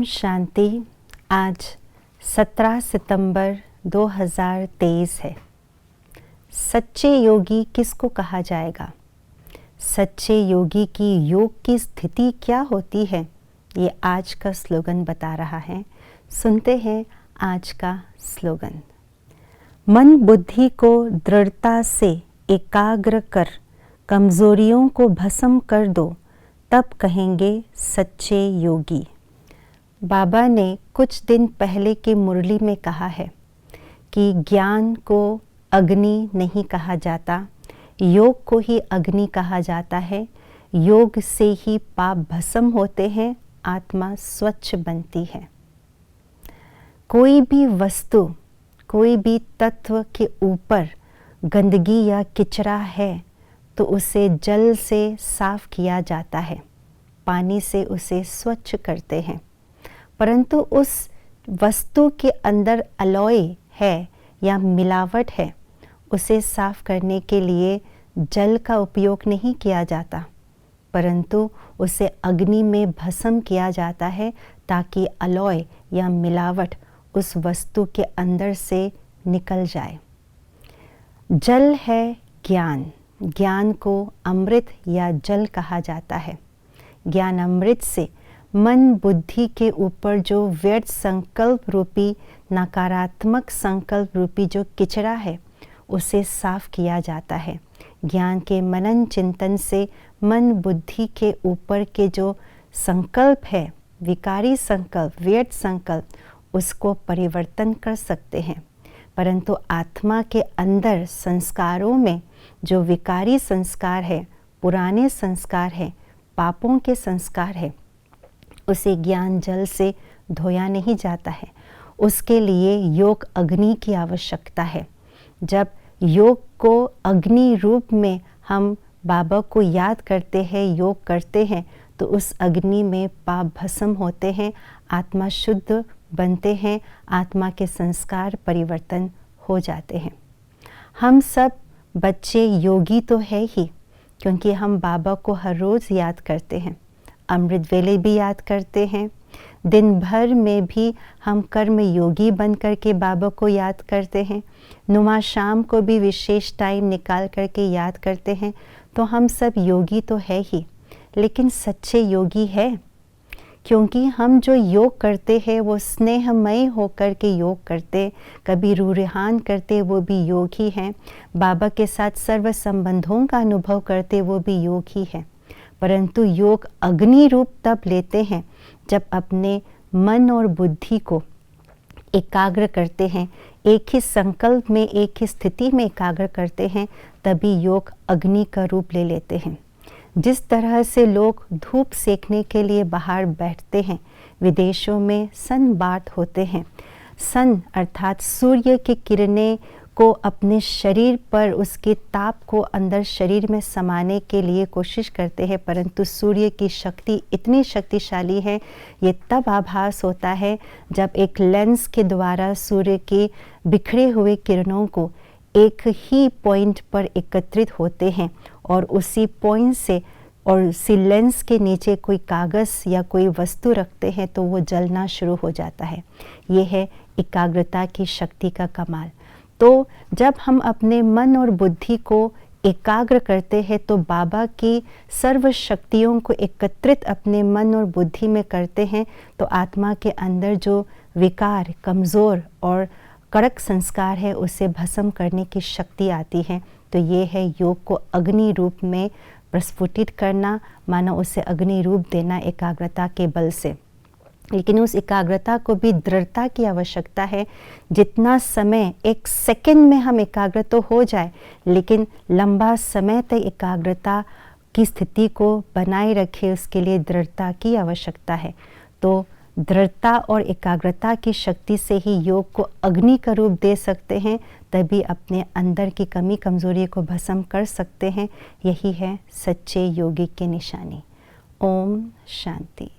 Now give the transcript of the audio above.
शांति। आज 17 सितंबर 2023 है। सच्चे योगी किसको कहा जाएगा? सच्चे योगी की योग की स्थिति क्या होती है, ये आज का स्लोगन बता रहा है। सुनते हैं आज का स्लोगन। मन बुद्धि को दृढ़ता से एकाग्र कर कमजोरियों को भस्म कर दो, तब कहेंगे सच्चे योगी। बाबा ने कुछ दिन पहले की मुरली में कहा है कि ज्ञान को अग्नि नहीं कहा जाता, योग को ही अग्नि कहा जाता है। योग से ही पाप भस्म होते हैं, आत्मा स्वच्छ बनती है। कोई भी वस्तु, कोई भी तत्व के ऊपर गंदगी या किचरा है तो उसे जल से साफ किया जाता है, पानी से उसे स्वच्छ करते हैं। परंतु उस वस्तु के अंदर अलॉय है या मिलावट है, उसे साफ करने के लिए जल का उपयोग नहीं किया जाता, परंतु उसे अग्नि में भस्म किया जाता है ताकि अलॉय या मिलावट उस वस्तु के अंदर से निकल जाए। जल है ज्ञान। ज्ञान को अमृत या जल कहा जाता है। ज्ञान अमृत से मन बुद्धि के ऊपर जो व्यर्थ संकल्प रूपी, नकारात्मक संकल्प रूपी जो किचरा है, उसे साफ किया जाता है। ज्ञान के मनन चिंतन से मन बुद्धि के ऊपर के जो संकल्प है, विकारी संकल्प, व्यर्थ संकल्प, उसको परिवर्तन कर सकते हैं। परंतु आत्मा के अंदर संस्कारों में जो विकारी संस्कार है, पुराने संस्कार है, पापों के संस्कार है, उसे ज्ञान जल से धोया नहीं जाता है। उसके लिए योग अग्नि की आवश्यकता है। जब योग को अग्नि रूप में हम बाबा को याद करते हैं, योग करते हैं, तो उस अग्नि में पाप भस्म होते हैं, आत्मा शुद्ध बनते हैं, आत्मा के संस्कार परिवर्तन हो जाते हैं। हम सब बच्चे योगी तो है ही, क्योंकि हम बाबा को हर रोज़ याद करते हैं, अमृत वेले भी याद करते हैं, दिन भर में भी हम कर्म योगी बन कर के बाबा को याद करते हैं, नुमा शाम को भी विशेष टाइम निकाल कर के याद करते हैं। तो हम सब योगी तो है ही, लेकिन सच्चे योगी है, क्योंकि हम जो योग करते हैं वो स्नेहमय होकर के योग करते, कभी रूहान करते, वो भी योग ही हैं। बाबा के साथ सर्व संबंधों का अनुभव करते, वो भी योग ही है। परंतु योग अग्नि रूप तब लेते हैं जब अपने मन और बुद्धि को एकाग्र करते हैं, एक ही संकल्प में, एक ही स्थिति में एकाग्र करते हैं, तभी योग अग्नि का रूप ले लेते हैं। जिस तरह से लोग धूप सेकने के लिए बाहर बैठते हैं, विदेशों में सन बात होते हैं। सन अर्थात सूर्य की किरणें को अपने शरीर पर, उसके ताप को अंदर शरीर में समाने के लिए कोशिश करते हैं, परंतु सूर्य की शक्ति इतनी शक्तिशाली है, ये तब आभास होता है जब एक लेंस के द्वारा सूर्य के बिखरे हुए किरणों को एक ही पॉइंट पर एकत्रित होते हैं और उसी पॉइंट से और उसी लेंस के नीचे कोई कागज़ या कोई वस्तु रखते हैं तो वो जलना शुरू हो जाता है। ये है एकाग्रता की शक्ति का कमाल। तो जब हम अपने मन और बुद्धि को एकाग्र करते हैं तो बाबा की सर्व शक्तियों को एकत्रित अपने मन और बुद्धि में करते हैं, तो आत्मा के अंदर जो विकार, कमज़ोर और कड़क संस्कार है, उसे भस्म करने की शक्ति आती है। तो ये है योग को अग्नि रूप में प्रस्फुटित करना, मानो उसे अग्नि रूप देना एकाग्रता के बल से। लेकिन उस एकाग्रता को भी दृढ़ता की आवश्यकता है। जितना समय, एक सेकंड में हम एकाग्र तो हो जाए, लेकिन लंबा समय तक एकाग्रता की स्थिति को बनाए रखे, उसके लिए दृढ़ता की आवश्यकता है। तो दृढ़ता और एकाग्रता की शक्ति से ही योग को अग्नि का रूप दे सकते हैं, तभी अपने अंदर की कमी कमज़ोरी को भस्म कर सकते हैं। यही है सच्चे योगी की निशानी। ओम शांति।